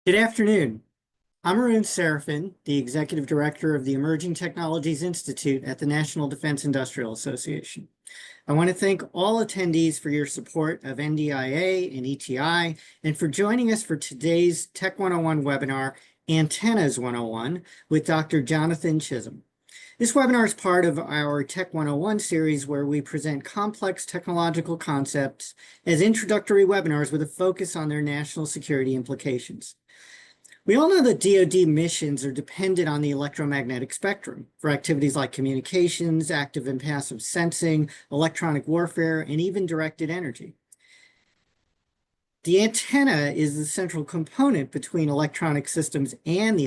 Good afternoon. I'm Arun Serafin, the Executive Director of the Emerging Technologies Institute at the National Defense Industrial Association. I want to thank all attendees for your support of NDIA and ETI and for joining us for today's Tech 101 webinar, Antennas 101, with Dr. Jonathan Chisum. This webinar is part of our Tech 101 series where we present complex technological concepts as introductory webinars with a focus on their national security implications. We all know that DoD missions are dependent on the electromagnetic spectrum for activities like communications, active and passive sensing, electronic warfare, and even directed energy. The antenna is the central component between electronic systems and the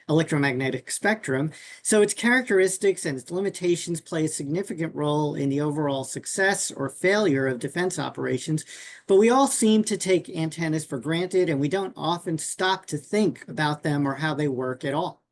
electromagnetic spectrum, so its characteristics and its limitations play a significant role in the overall success or failure of defense operations, but we all seem to take antennas for granted and we don't often stop to think about them or how they work at all.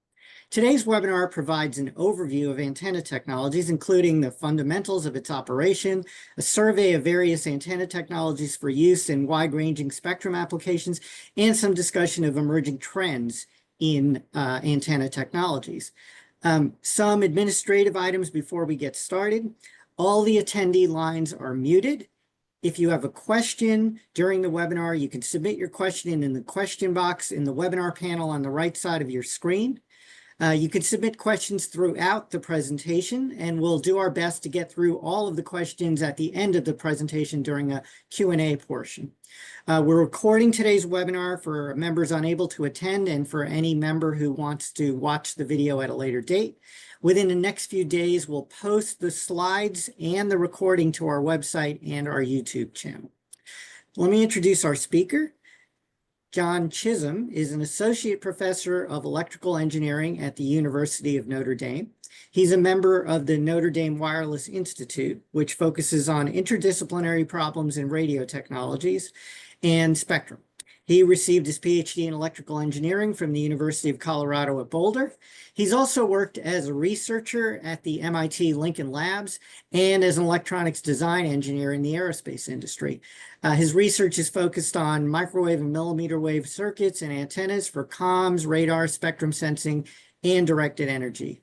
Today's webinar provides an overview of antenna technologies, including the fundamentals of its operation, a survey of various antenna technologies for use in wide-ranging spectrum applications, and some discussion of emerging trends in antenna technologies. Some administrative items before we get started. All the attendee lines are muted. If you have a question during the webinar, you can submit your question in the question box in the webinar panel on the right side of your screen. You can submit questions throughout the presentation, and we'll do our best to get through all of the questions at the end of the presentation during a Q&A portion. We're recording today's webinar for members unable to attend and for any member who wants to watch the video at a later date. Within the next few days, we'll post the slides and the recording to our website and our YouTube channel. Let me introduce our speaker. John Chisum is an associate professor of electrical engineering at the University of Notre Dame. He's a member of the Notre Dame Wireless Institute, which focuses on interdisciplinary problems in radio technologies and spectrum. He received his PhD in electrical engineering from the University of Colorado at Boulder. He's also worked as a researcher at the MIT Lincoln Labs and as an electronics design engineer in the aerospace industry. His research is focused on microwave and millimeter wave circuits and antennas for comms, radar, spectrum sensing, and directed energy.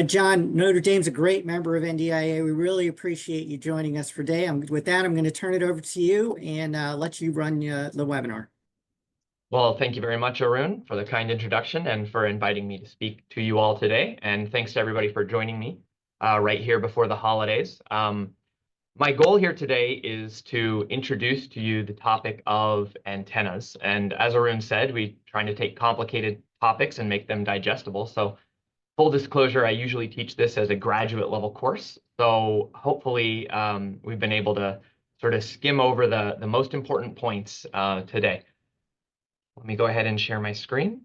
John, Notre Dame's a great member of NDIA. We really appreciate you joining us today. With that, I'm going to turn it over to you and let you run the webinar. Well, thank you very much, Arun, for the kind introduction and for inviting me to speak to you all today. And thanks to everybody for joining me right here before the holidays. My goal here today is to introduce to you the topic of antennas. And as Arun said, we're trying to take complicated topics and make them digestible. So full disclosure, I usually teach this as a graduate level course. So hopefully we've been able to sort of skim over the most important points today. Let me go ahead and share my screen.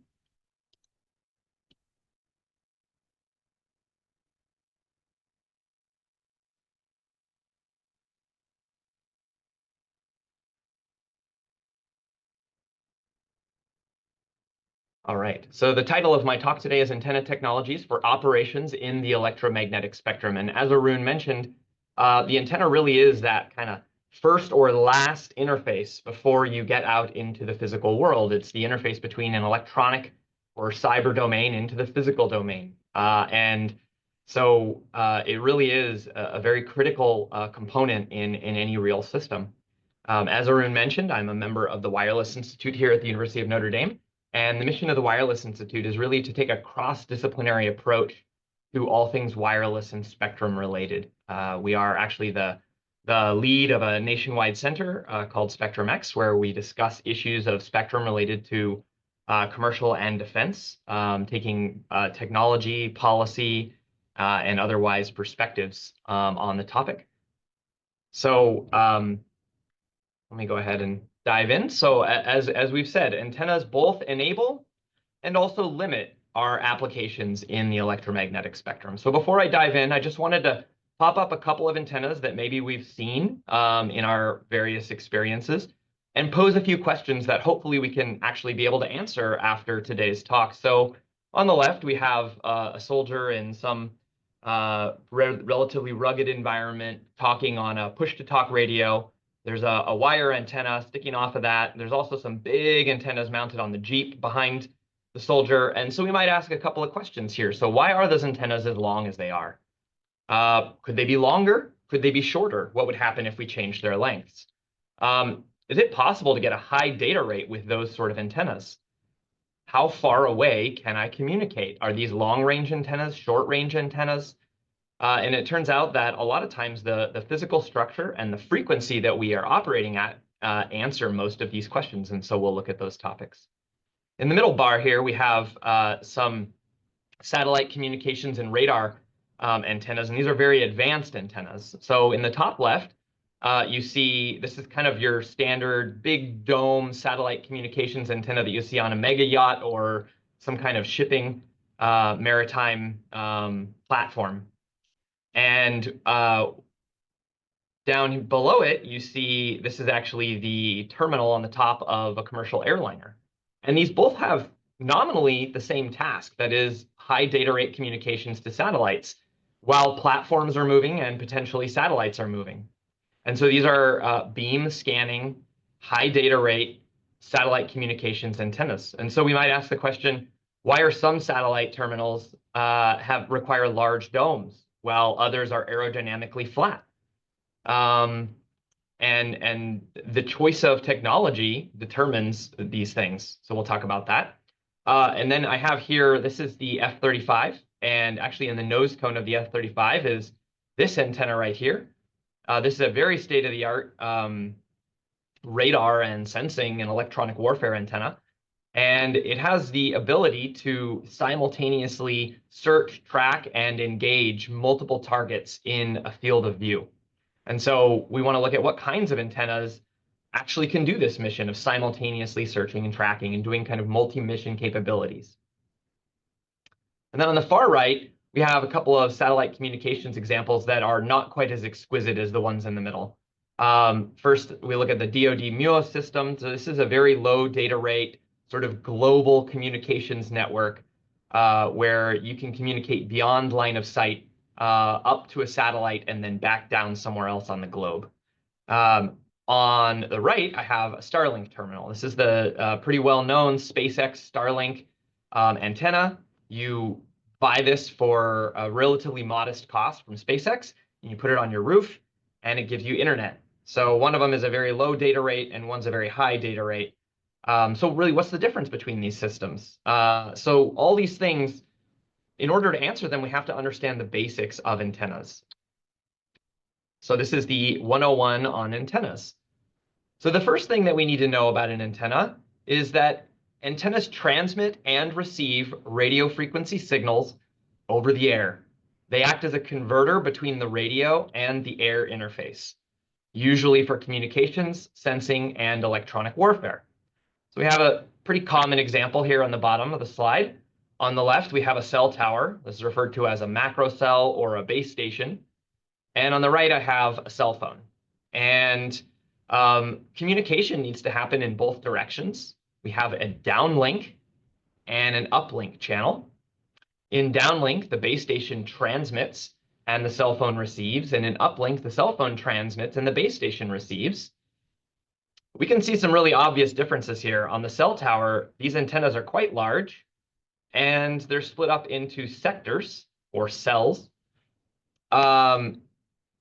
All right, so the title of my talk today is Antenna Technologies for Operations in the Electromagnetic Spectrum. And as Arun mentioned, the antenna really is that kind of first or last interface before you get out into the physical world. It's the interface between an electronic or cyber domain into the physical domain. And so it really is a very critical component in any real system. As Arun mentioned, I'm a member of the Wireless Institute here at the University of Notre Dame. And the mission of the Wireless Institute is really to take a cross-disciplinary approach to all things wireless and spectrum related. We are actually the lead of a nationwide center called Spectrum X, where we discuss issues of spectrum related to commercial and defense, taking technology, policy, and otherwise perspectives on the topic. So let me go ahead and dive in. So as we've said, antennas both enable and also limit our applications in the electromagnetic spectrum. So before I dive in, I just wanted to pop up a couple of antennas that maybe we've seen in our various experiences and pose a few questions that hopefully we can actually be able to answer after today's talk. So on the left, we have a soldier in some relatively rugged environment talking on a push-to-talk radio There's a wire antenna sticking off of that. There's also some big antennas mounted on the Jeep behind the soldier. And so we might ask a couple of questions here. So why are those antennas as long as they are? Could they be longer? Could they be shorter? What would happen if we changed their lengths? Is it possible to get a high data rate with those sort of antennas? How far away can I communicate? Are these long-range antennas, short-range antennas? And it turns out that a lot of times the physical structure and the frequency that we are operating at answer most of these questions. And so we'll look at those topics. In the middle bar here, we have some satellite communications and radar antennas, and these are very advanced antennas. So in the top left, you see this is kind of your standard big dome satellite communications antenna that you see on a mega yacht or some kind of shipping maritime platform. And down below it, you see this is actually the terminal on the top of a commercial airliner. And these both have nominally the same task, that is high data rate communications to satellites, while platforms are moving and potentially satellites are moving. And so these are beam scanning, high data rate satellite communications antennas. And so we might ask the question, why are some satellite terminals require large domes, while others are aerodynamically flat? And the choice of technology determines these things. So we'll talk about that. And then I have here, this is the F-35. And actually in the nose cone of the F-35 is this antenna right here. This is a very state-of-the-art radar and sensing and electronic warfare antenna. And it has the ability to simultaneously search, track, and engage multiple targets in a field of view. And so we want to look at what kinds of antennas actually can do this mission of simultaneously searching and tracking and doing kind of multi-mission capabilities. And then on the far right, we have a couple of satellite communications examples that are not quite as exquisite as the ones in the middle. First, we look at the DoD MUOS system. So this is a very low data rate, sort of global communications network where you can communicate beyond line of sight up to a satellite and then back down somewhere else on the globe. On the right, I have a Starlink terminal. This is the pretty well-known SpaceX Starlink antenna. You buy this for a relatively modest cost from SpaceX, and you put it on your roof, and it gives you internet. So one of them is a very low data rate, and one's a very high data rate. So really, what's the difference between these systems? So all these things, in order to answer them, we have to understand the basics of antennas. So this is the 101 on antennas. So the first thing that we need to know about an antenna is that antennas transmit and receive radio frequency signals over the air. They act as a converter between the radio and the air interface, usually for communications, sensing, and electronic warfare. So we have a pretty common example here on the bottom of the slide. On the left, we have a cell tower. This is referred to as a macro cell or a base station. And on the right, I have a cell phone. And communication needs to happen in both directions. We have a downlink and an uplink channel. In downlink, the base station transmits and the cell phone receives. And in uplink, the cell phone transmits and the base station receives. We can see some really obvious differences here. On the cell tower, these antennas are quite large, and they're split up into sectors or cells.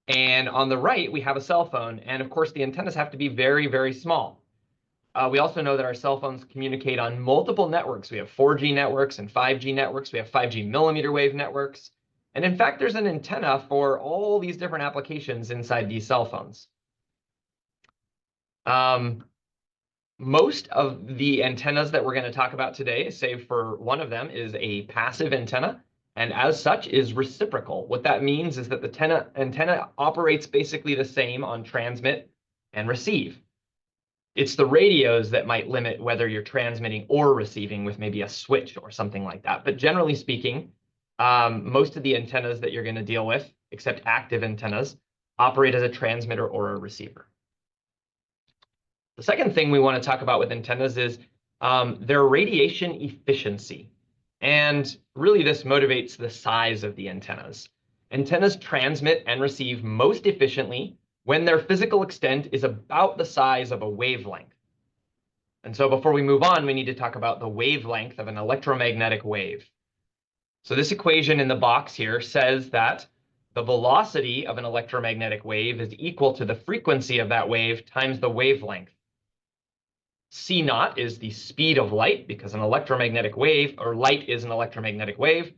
And on the right, we have a cell phone. And of course, the antennas have to be very, very small. We also know that our cell phones communicate on multiple networks. We have 4G networks and 5G networks. We have 5G millimeter wave networks. And in fact, there's an antenna for all these different applications inside these cell phones. Most of the antennas that we're going to talk about today, save for one of them, is a passive antenna, and as such is reciprocal. What that means is that the antenna operates basically the same on transmit and receive. It's the radios that might limit whether you're transmitting or receiving with maybe a switch or something like that. But generally speaking, most of the antennas that you're going to deal with, except active antennas, operate as a transmitter or a receiver. The second thing we want to talk about with antennas is their radiation efficiency. And really, this motivates the size of the antennas. Antennas transmit and receive most efficiently when their physical extent is about the size of a wavelength. And so before we move on, we need to talk about the wavelength of an electromagnetic wave. So this equation in the box here says that the velocity of an electromagnetic wave is equal to the frequency of that wave times the wavelength. C naught is the speed of light, because an electromagnetic wave, or light, is an electromagnetic wave.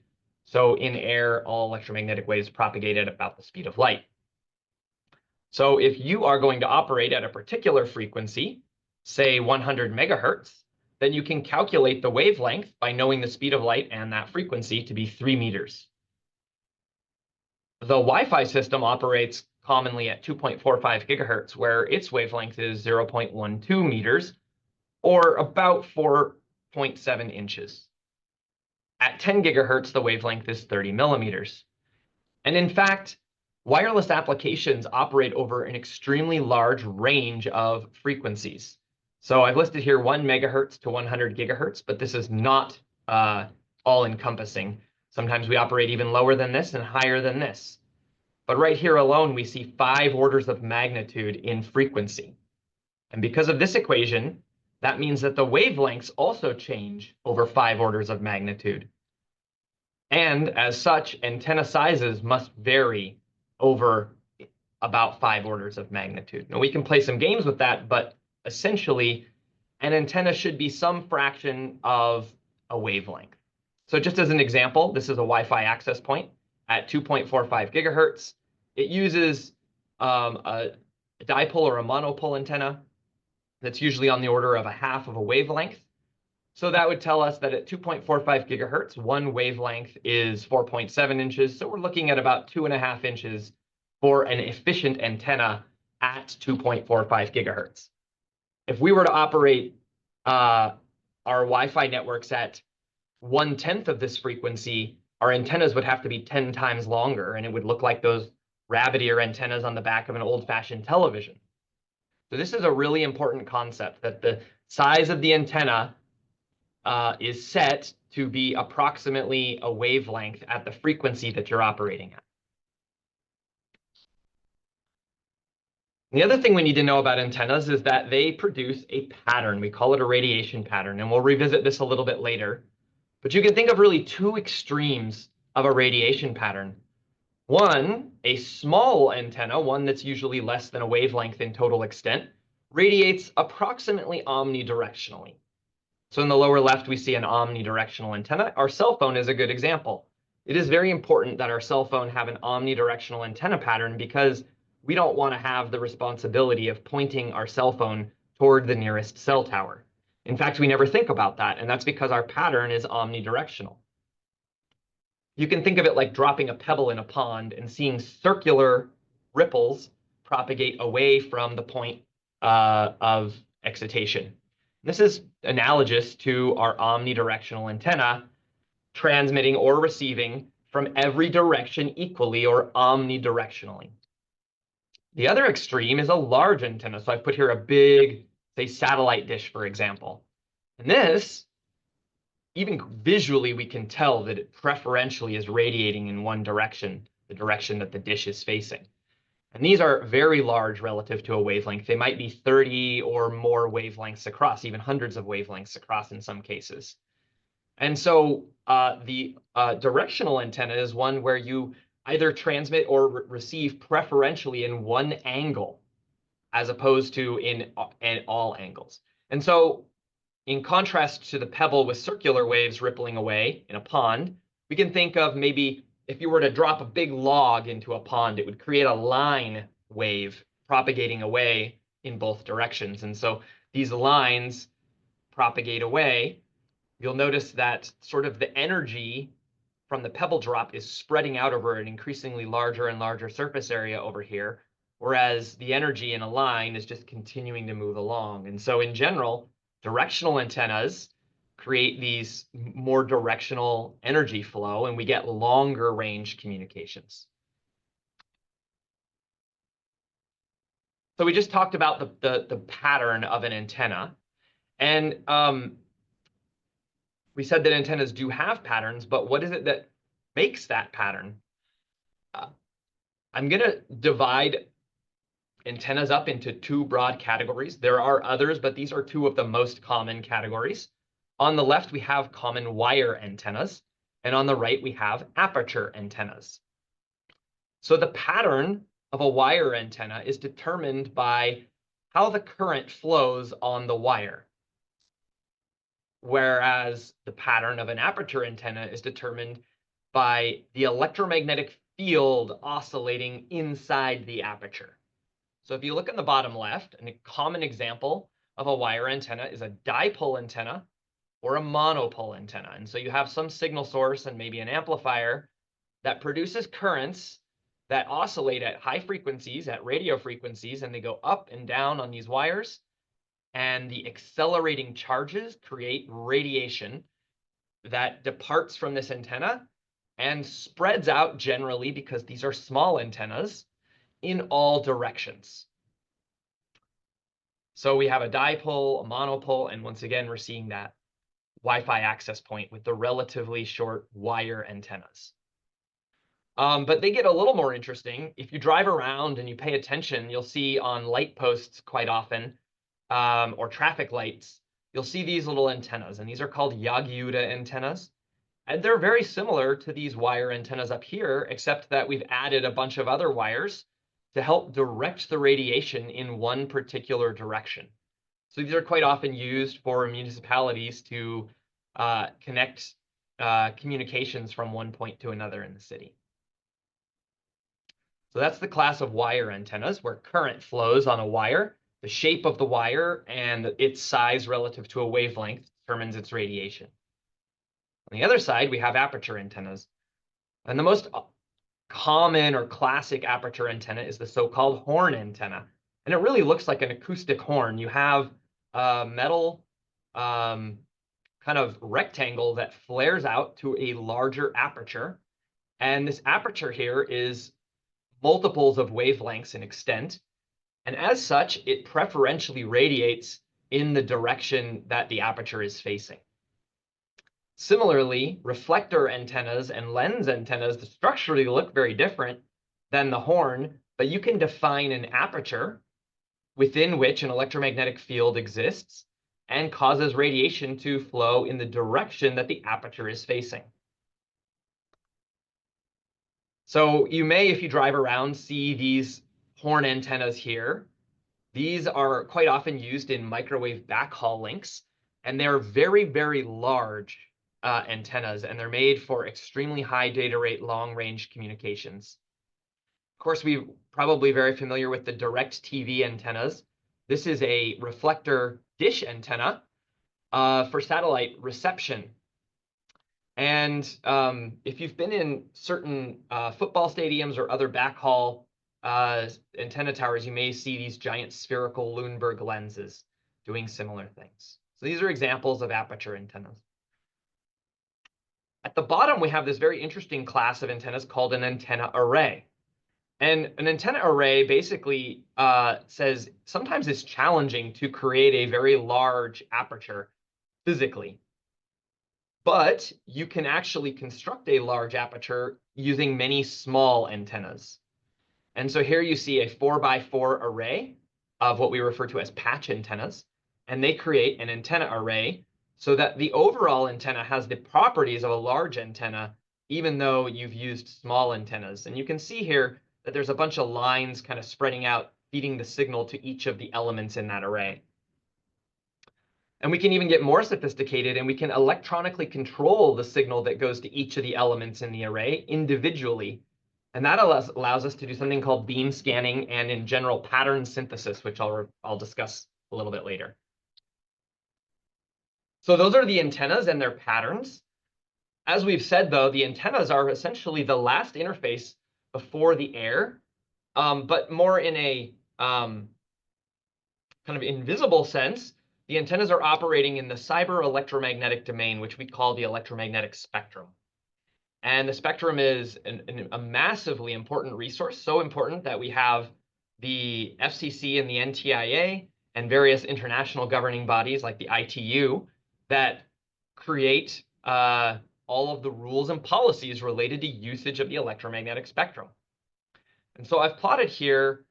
So in air, all electromagnetic waves propagate at about the speed of light. So if you are going to operate at a particular frequency, say 100 megahertz, then you can calculate the wavelength by knowing the speed of light and that frequency to be 3 meters. The Wi-Fi system operates commonly at 2.45 gigahertz, where its wavelength is 0.12 meters, or about 4.7 inches. At 10 gigahertz, the wavelength is 30 millimeters. And in fact, wireless applications operate over an extremely large range of frequencies. So I've listed here 1 megahertz to 100 gigahertz, but this is not all-encompassing. Sometimes we operate even lower than this and higher than this. But right here alone, we see 5 orders of magnitude in frequency. And because of this equation, that means that the wavelengths also change over 5 orders of magnitude. And as such, antenna sizes must vary over about 5 orders of magnitude. Now, we can play some games with that, but essentially, an antenna should be some fraction of a wavelength. So just as an example, this is a Wi-Fi access point at 2.45 gigahertz. It uses a dipole or a monopole antenna that's usually on the order of a half of a wavelength. So that would tell us that at 2.45 gigahertz, one wavelength is 4.7 inches. So we're looking at about 2.5 inches for an efficient antenna at 2.45 gigahertz. If we were to operate our Wi-Fi networks at 1/10 of this frequency, our antennas would have to be 10 times longer, and it would look like those rabbit ear antennas on the back of an old-fashioned television. So this is a really important concept, that the size of the antenna is set to be approximately a wavelength at the frequency that you're operating at. The other thing we need to know about antennas is that they produce a pattern. We call it a radiation pattern, and we'll revisit this a little bit later. But you can think of really 2 extremes of a radiation pattern. One, a small antenna, one that's usually less than a wavelength in total extent, radiates approximately omnidirectionally. So in the lower left, we see an omnidirectional antenna. Our cell phone is a good example. It is very important that our cell phone have an omnidirectional antenna pattern, because we don't want to have the responsibility of pointing our cell phone toward the nearest cell tower. In fact, we never think about that, and that's because our pattern is omnidirectional. You can think of it like dropping a pebble in a pond and seeing circular ripples propagate away from the point of excitation. This is analogous to our omnidirectional antenna transmitting or receiving from every direction equally or omnidirectionally. The other extreme is a large antenna. So I've put here a big, say, satellite dish, for example. And this, even visually, we can tell that it preferentially is radiating in one direction, the direction that the dish is facing. And these are very large relative to a wavelength. They might be 30 or more wavelengths across, even hundreds of wavelengths across in some cases. And so the directional antenna is one where you either transmit or receive preferentially in one angle, as opposed to in all angles. And so in contrast to the pebble with circular waves rippling away in a pond, we can think of maybe if you were to drop a big log into a pond, it would create a line wave propagating away in both directions. And so these lines propagate away. You'll notice that sort of the energy from the pebble drop is spreading out over an increasingly larger and larger surface area over here, whereas the energy in a line is just continuing to move along. And so in general, directional antennas create these more directional energy flow, and we get longer range communications. So we just talked about the pattern of an antenna, and we said that antennas do have patterns, but what is it that makes that pattern? I'm going to divide antennas up into two broad categories. There are others, but these are two of the most common categories. On the left, we have common wire antennas, and on the right, we have aperture antennas. So the pattern of a wire antenna is determined by how the current flows on the wire, whereas the pattern of an aperture antenna is determined by the electromagnetic field oscillating inside the aperture. So if you look in the bottom left, a common example of a wire antenna is a dipole antenna or a monopole antenna. And so you have some signal source and maybe an amplifier that produces currents that oscillate at high frequencies, at radio frequencies, and they go up and down on these wires. And the accelerating charges create radiation that departs from this antenna and spreads out generally, because these are small antennas, in all directions. So we have a dipole, a monopole, and once again, we're seeing that Wi-Fi access point with the relatively short wire antennas. But they get a little more interesting. If you drive around and you pay attention, you'll see on light posts quite often, or traffic lights, you'll see these little antennas, and these are called Yagi-Uda antennas. And they're very similar to these wire antennas up here, except that we've added a bunch of other wires to help direct the radiation in one particular direction. So these are quite often used for municipalities to connect communications from one point to another in the city. So that's the class of wire antennas, where current flows on a wire. The shape of the wire and its size relative to a wavelength determines its radiation. On the other side, we have aperture antennas. And the most common or classic aperture antenna is the so-called horn antenna. And it really looks like an acoustic horn. You have a metal kind of rectangle that flares out to a larger aperture. And this aperture here is multiples of wavelengths in extent. And as such, it preferentially radiates in the direction that the aperture is facing. Similarly, reflector antennas and lens antennas structurally look very different than the horn, but you can define an aperture within which an electromagnetic field exists and causes radiation to flow in the direction that the aperture is facing. So you may, if you drive around, see these horn antennas here. These are quite often used in microwave backhaul links, and they're very, very large antennas, and they're made for extremely high data rate, long-range communications. Of course, we're probably very familiar with the direct TV antennas. This is a reflector dish antenna for satellite reception. And if you've been in certain football stadiums or other backhaul antenna towers, you may see these giant spherical Lundberg lenses doing similar things. So these are examples of aperture antennas. At the bottom, we have this very interesting class of antennas called an antenna array. And an antenna array basically says sometimes it's challenging to create a very large aperture physically. But you can actually construct a large aperture using many small antennas. And so here you see a 4x4 array of what we refer to as patch antennas. And they create an antenna array so that the overall antenna has the properties of a large antenna, even though you've used small antennas. And you can see here that there's a bunch of lines kind of spreading out, feeding the signal to each of the elements in that array. And we can even get more sophisticated, and we can electronically control the signal that goes to each of the elements in the array individually. And that allows us to do something called beam scanning and, in general, pattern synthesis, which I'll discuss a little bit later. So those are the antennas and their patterns. As we've said, though, the antennas are essentially the last interface before the air, but more in a kind of invisible sense. The antennas are operating in the cyber electromagnetic domain, which we call the electromagnetic spectrum. And the spectrum is a massively important resource, so important that we have the FCC and the NTIA and various international governing bodies like the ITU that create all of the rules and policies related to usage of the electromagnetic spectrum. And so I've plotted here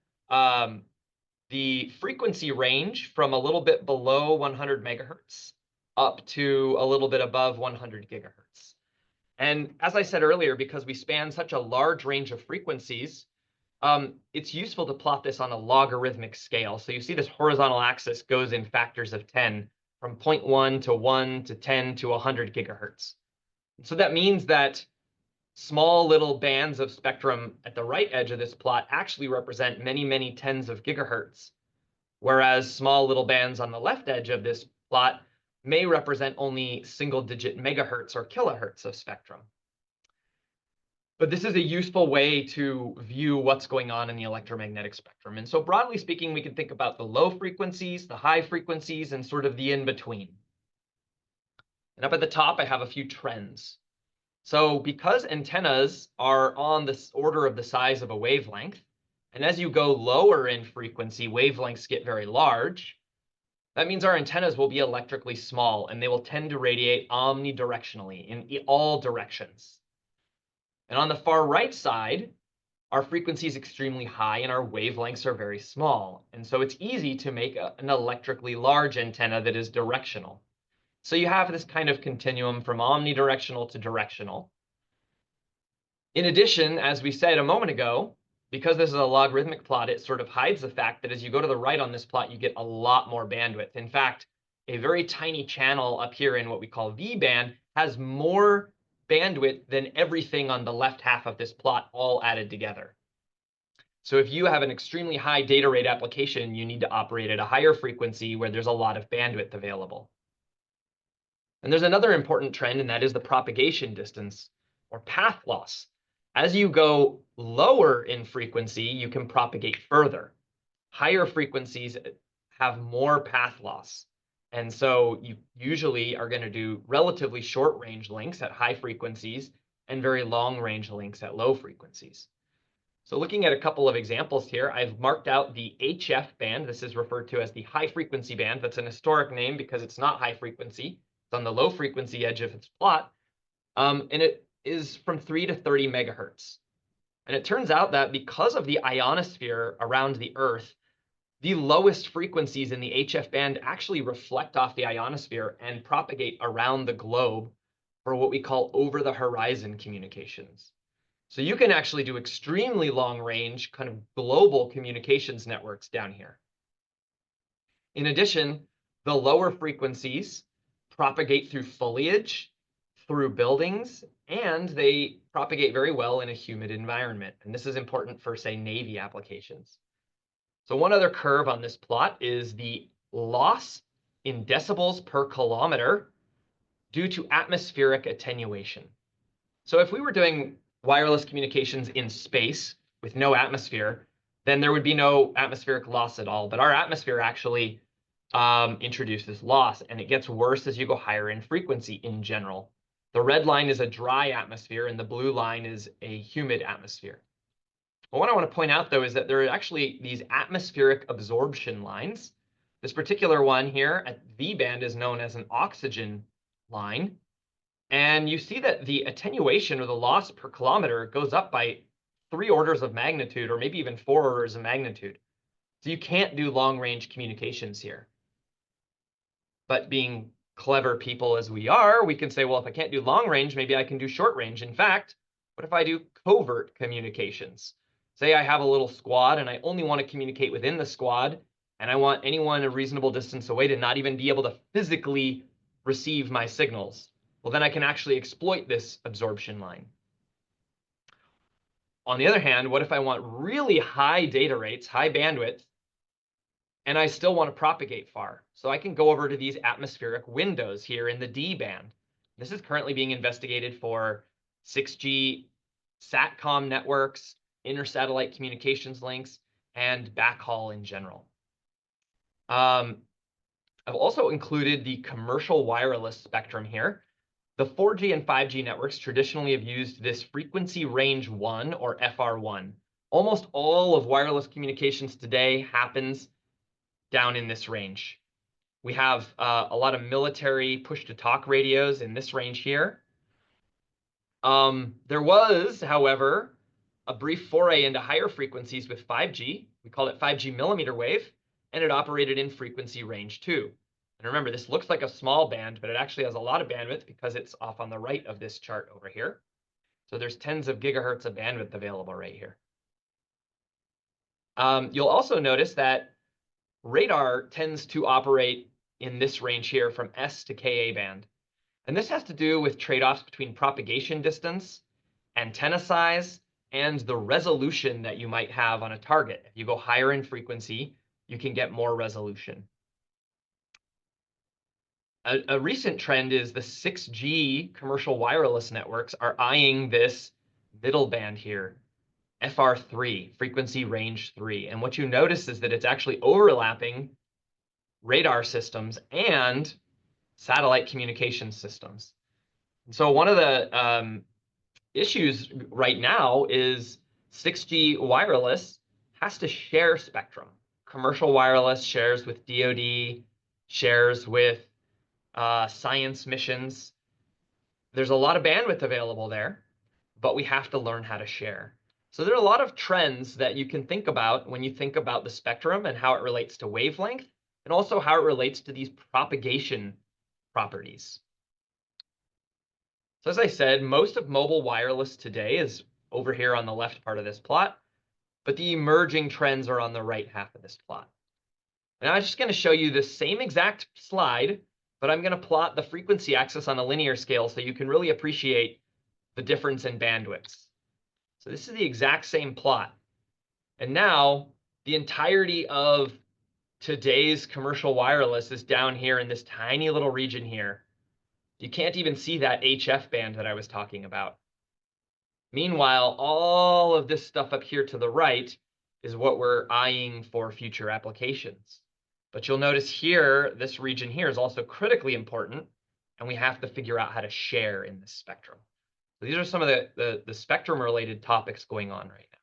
the frequency range from a little bit below 100 megahertz up to a little bit above 100 gigahertz. And as I said earlier, because we span such a large range of frequencies, it's useful to plot this on a logarithmic scale. So you see this horizontal axis goes in factors of 10 from 0.1 to 1 to 10 to 100 gigahertz. So that means that small little bands of spectrum at the right edge of this plot actually represent many, many tens of gigahertz, whereas small little bands on the left edge of this plot may represent only single-digit megahertz or kilohertz of spectrum. But this is a useful way to view what's going on in the electromagnetic spectrum. And so broadly speaking, we can think about the low frequencies, the high frequencies, and sort of the in-between. And up at the top, I have a few trends. So because antennas are on this order of the size of a wavelength, and as you go lower in frequency, wavelengths get very large, that means our antennas will be electrically small, and they will tend to radiate omnidirectionally in all directions. And on the far right side, our frequency is extremely high and our wavelengths are very small. And so it's easy to make an electrically large antenna that is directional. So you have this kind of continuum from omnidirectional to directional. In addition, as we said a moment ago, because this is a logarithmic plot, it sort of hides the fact that as you go to the right on this plot, you get a lot more bandwidth. In fact, a very tiny channel up here in what we call V band has more bandwidth than everything on the left half of this plot all added together. So if you have an extremely high data rate application, you need to operate at a higher frequency where there's a lot of bandwidth available. And there's another important trend, and that is the propagation distance or path loss. As you go lower in frequency, you can propagate further. Higher frequencies have more path loss. And so you usually are going to do relatively short range links at high frequencies and very long range links at low frequencies. So looking at a couple of examples here, I've marked out the HF band. This is referred to as the high frequency band. That's an historic name because it's not high frequency. It's on the low frequency edge of its plot. And it is from 3 to 30 megahertz. And it turns out that because of the ionosphere around the Earth, the lowest frequencies in the HF band actually reflect off the ionosphere and propagate around the globe for what we call over-the-horizon communications. So you can actually do extremely long-range kind of global communications networks down here. In addition, the lower frequencies propagate through foliage, through buildings, and they propagate very well in a humid environment. And this is important for, say, Navy applications. So one other curve on this plot is the loss in decibels per kilometer due to atmospheric attenuation. So if we were doing wireless communications in space with no atmosphere, then there would be no atmospheric loss at all. But our atmosphere actually introduces loss, and it gets worse as you go higher in frequency in general. The red line is a dry atmosphere, and the blue line is a humid atmosphere. But what I want to point out, though, is that there are actually these atmospheric absorption lines. This particular one here at V band is known as an oxygen line. And you see that the attenuation or the loss per kilometer goes up by 3 orders of magnitude, or maybe even 4 orders of magnitude. So you can't do long-range communications here. But being clever people as we are, we can say, well, if I can't do long range, maybe I can do short range. In fact, what if I do covert communications? Say I have a little squad and I only want to communicate within the squad, and I want anyone a reasonable distance away to not even be able to physically receive my signals. Well, then I can actually exploit this absorption line. On the other hand, what if I want really high data rates, high bandwidth, and I still want to propagate far? So I can go over to these atmospheric windows here in the D band. This is currently being investigated for 6G SATCOM networks, inter-satellite communications links, and backhaul in general. I've also included the commercial wireless spectrum here. The 4G and 5G networks traditionally have used this frequency range 1, or FR1. Almost all of wireless communications today happens down in this range. We have a lot of military push-to-talk radios in this range here. There was, however, a brief foray into higher frequencies with 5G. We call it 5G millimeter wave. and it operated in frequency range 2. And remember, this looks like a small band, but it actually has a lot of bandwidth because it's off on the right of this chart over here. So there's tens of gigahertz of bandwidth available right here. You'll also notice that radar tends to operate in this range here from S to Ka band. And this has to do with trade-offs between propagation distance, antenna size, and the resolution that you might have on a target. If you go higher in frequency, you can get more resolution. A recent trend is the 6G commercial wireless networks are eyeing this middle band here, FR3, frequency range 3. And what you notice is that it's actually overlapping radar systems and satellite communication systems. And so one of the issues right now is 6G wireless has to share spectrum. Commercial wireless shares with DoD, shares with science missions. There's a lot of bandwidth available there, but we have to learn how to share. So there are a lot of trends that you can think about when you think about the spectrum and how it relates to wavelength, and also how it relates to these propagation properties. So as I said, most of mobile wireless today is over here on the left part of this plot, but the emerging trends are on the right half of this plot. And I'm just going to show you the same exact slide, but I'm going to plot the frequency axis on a linear scale so you can really appreciate the difference in bandwidths. So this is the exact same plot. And now the entirety of today's commercial wireless is down here in this tiny little region here. You can't even see that HF band that I was talking about. Meanwhile, all of this stuff up here to the right is what we're eyeing for future applications. But you'll notice here, this region here is also critically important, and we have to figure out how to share in this spectrum. So these are some of the spectrum-related topics going on right now.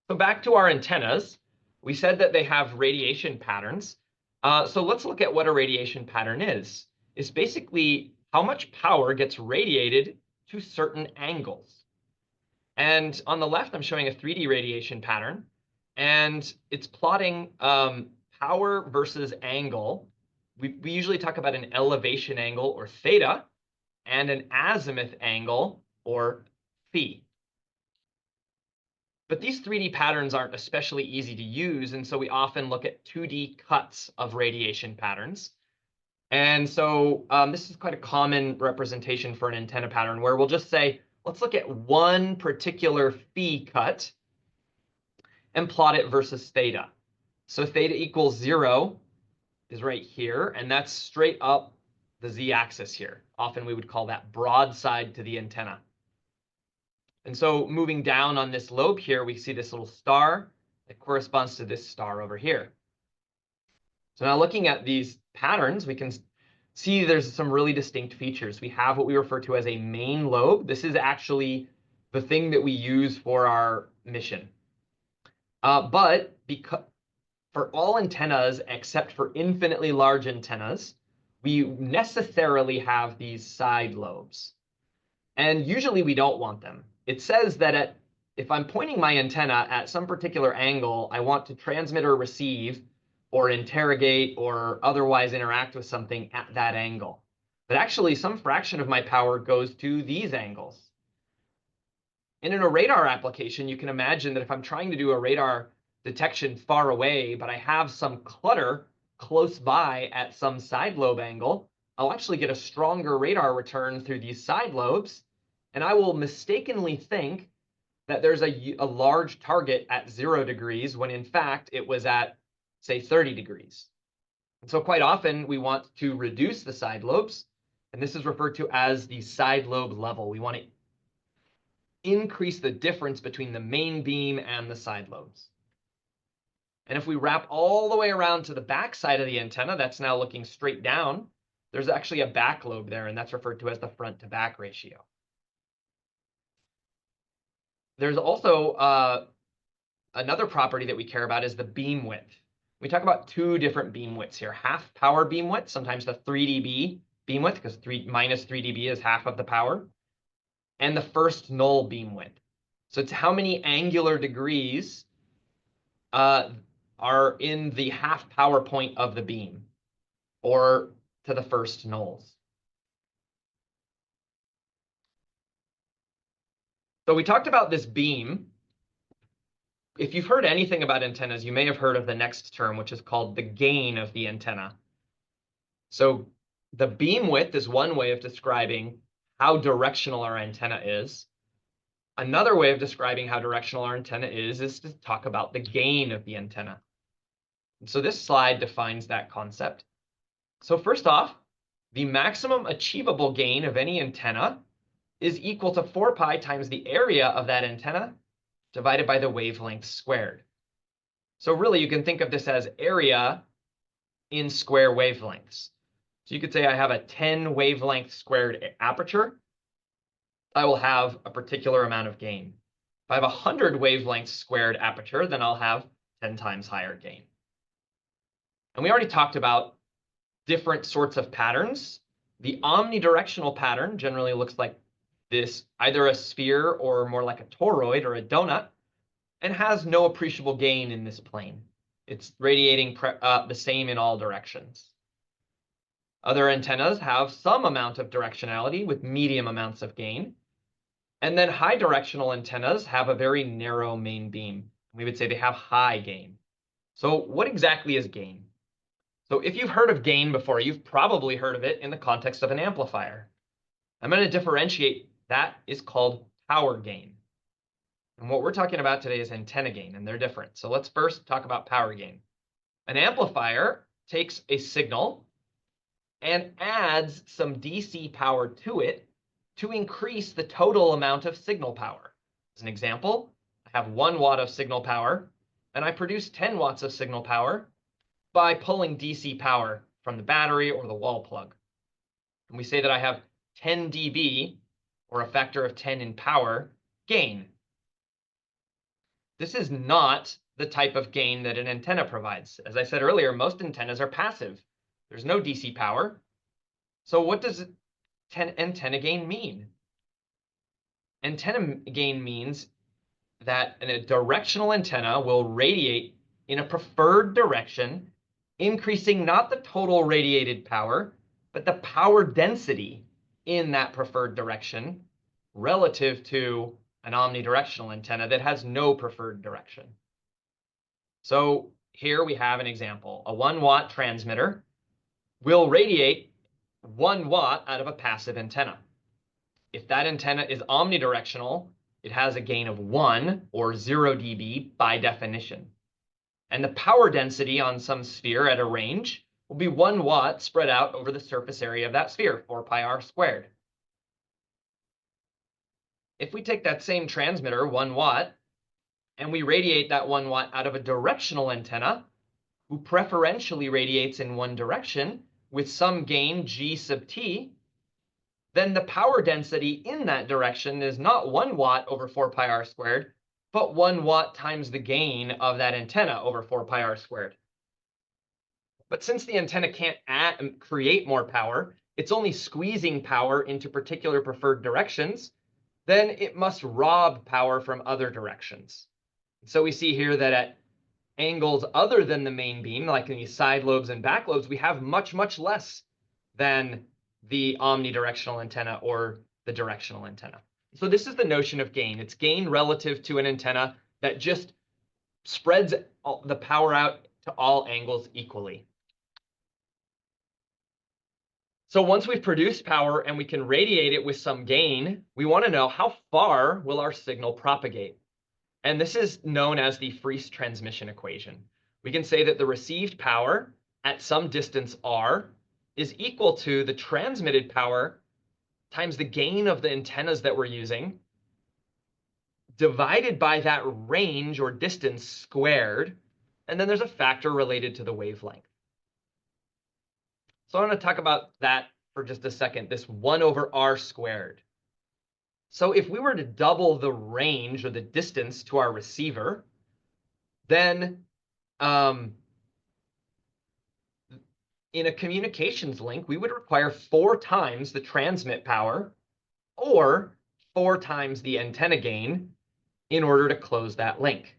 So back to our antennas, we said that they have radiation patterns. So let's look at what a radiation pattern is. It's basically how much power gets radiated to certain angles. And on the left, I'm showing a 3D radiation pattern, and it's plotting power versus angle. We usually talk about an elevation angle, or theta, and an azimuth angle, or phi. But these 3D patterns aren't especially easy to use, and so we often look at 2D cuts of radiation patterns. And so this is quite a common representation for an antenna pattern, where we'll just say, let's look at one particular phi cut and plot it versus theta. So theta equals 0 is right here, and that's straight up the z-axis here. Often we would call that broadside to the antenna. And so moving down on this lobe here, we see this little star that corresponds to this star over here. So now looking at these patterns, we can see there's some really distinct features. We have what we refer to as a main lobe. This is actually the thing that we use for our mission. But because for all antennas except for infinitely large antennas, we necessarily have these side lobes. And usually we don't want them. It says that if I'm pointing my antenna at some particular angle, I want to transmit or receive or interrogate or otherwise interact with something at that angle. But actually, some fraction of my power goes to these angles. And in a radar application, you can imagine that if I'm trying to do a radar detection far away, but I have some clutter close by at some side lobe angle, I'll actually get a stronger radar return through these side lobes, and I will mistakenly think that there's a large target at 0 degrees when in fact it was at, say, 30 degrees. And so quite often we want to reduce the side lobes, and this is referred to as the side lobe level. We want to increase the difference between the main beam and the side lobes. And if we wrap all the way around to the back side of the antenna, that's now looking straight down, there's actually a back lobe there, and that's referred to as the front to back ratio. There's also another property that we care about is the beam width. We talk about two different beam widths here: half power beam width, sometimes the 3 dB beam width, because minus 3 dB is half of the power, and the first null beam width. So it's how many angular degrees are in the half power point of the beam, or to the first nulls. So we talked about this beam. If you've heard anything about antennas, you may have heard of the next term, which is called the gain of the antenna. So the beam width is one way of describing how directional our antenna is. Another way of describing how directional our antenna is to talk about the gain of the antenna. And so this slide defines that concept. So first off, the maximum achievable gain of any antenna is equal to 4 pi times the area of that antenna divided by the wavelength squared. So really, you can think of this as area in square wavelengths. So you could say I have a 10 wavelength squared aperture. I will have a particular amount of gain. If I have a 100 wavelength squared aperture, then I'll have 10 times higher gain. And we already talked about different sorts of patterns. The omnidirectional pattern generally looks like this, either a sphere or more like a toroid or a donut, and has no appreciable gain in this plane. It's radiating the same in all directions. Other antennas have some amount of directionality with medium amounts of gain. And then high directional antennas have a very narrow main beam. We would say they have high gain. So what exactly is gain? So if you've heard of gain before, you've probably heard of it in the context of an amplifier. I'm going to differentiate. That is called power gain. And what we're talking about today is antenna gain, and they're different. So let's first talk about power gain. An amplifier takes a signal and adds some DC power to it to increase the total amount of signal power. As an example, I have 1 watt of signal power, and I produce 10 watts of signal power by pulling DC power from the battery or the wall plug. And we say that I have 10 dB, or a factor of 10 in power, gain. This is not the type of gain that an antenna provides. As I said earlier, most antennas are passive. There's no DC power. So what does antenna gain mean? Antenna gain means that a directional antenna will radiate in a preferred direction, increasing not the total radiated power, but the power density in that preferred direction relative to an omnidirectional antenna that has no preferred direction. So here we have an example. A 1 watt transmitter will radiate 1 watt out of a passive antenna. If that antenna is omnidirectional, it has a gain of 1 or 0 dB by definition. And the power density on some sphere at a range will be 1 watt spread out over the surface area of that sphere, 4 pi r squared. If we take that same transmitter, 1 watt, and we radiate that 1 watt out of a directional antenna, who preferentially radiates in one direction with some gain G sub t, then the power density in that direction is not 1 watt over 4 pi r squared, but 1 watt times the gain of that antenna over 4 pi r squared. But since the antenna can't create more power, it's only squeezing power into particular preferred directions, then it must rob power from other directions. So we see here that at angles other than the main beam, like in these side lobes and back lobes, we have much, much less than the omnidirectional antenna or the directional antenna. So this is the notion of gain. It's gain relative to an antenna that just spreads the power out to all angles equally. So once we've produced power and we can radiate it with some gain, we want to know how far will our signal propagate. And this is known as the Friis transmission equation. We can say that the received power at some distance r is equal to the transmitted power times the gain of the antennas that we're using, divided by that range or distance squared, and then there's a factor related to the wavelength. So I want to talk about that for just a second, this 1 over r squared. So if we were to double the range or the distance to our receiver, then in a communications link, we would require 4 times the transmit power or 4 times the antenna gain in order to close that link.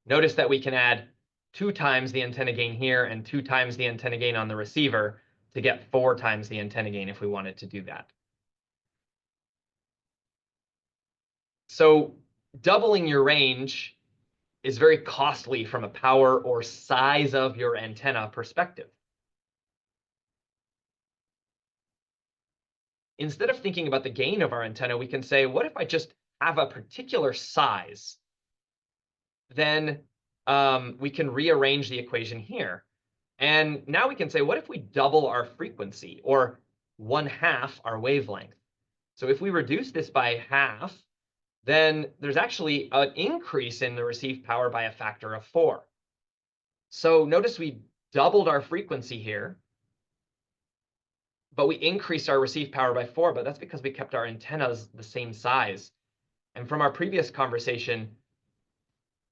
Notice that we can add 2 times the antenna gain here and 2 times the antenna gain on the receiver to get 4 times the antenna gain if we wanted to do that. So doubling your range is very costly from a power or size of your antenna perspective. Instead of thinking about the gain of our antenna, we can say, what if I just have a particular size? Then we can rearrange the equation here. And now we can say, what if we double our frequency or 1/2 our wavelength? So if we reduce this by half, then there's actually an increase in the received power by a factor of 4. So notice we doubled our frequency here, but we increased our received power by 4, but that's because we kept our antennas the same size. And from our previous conversation,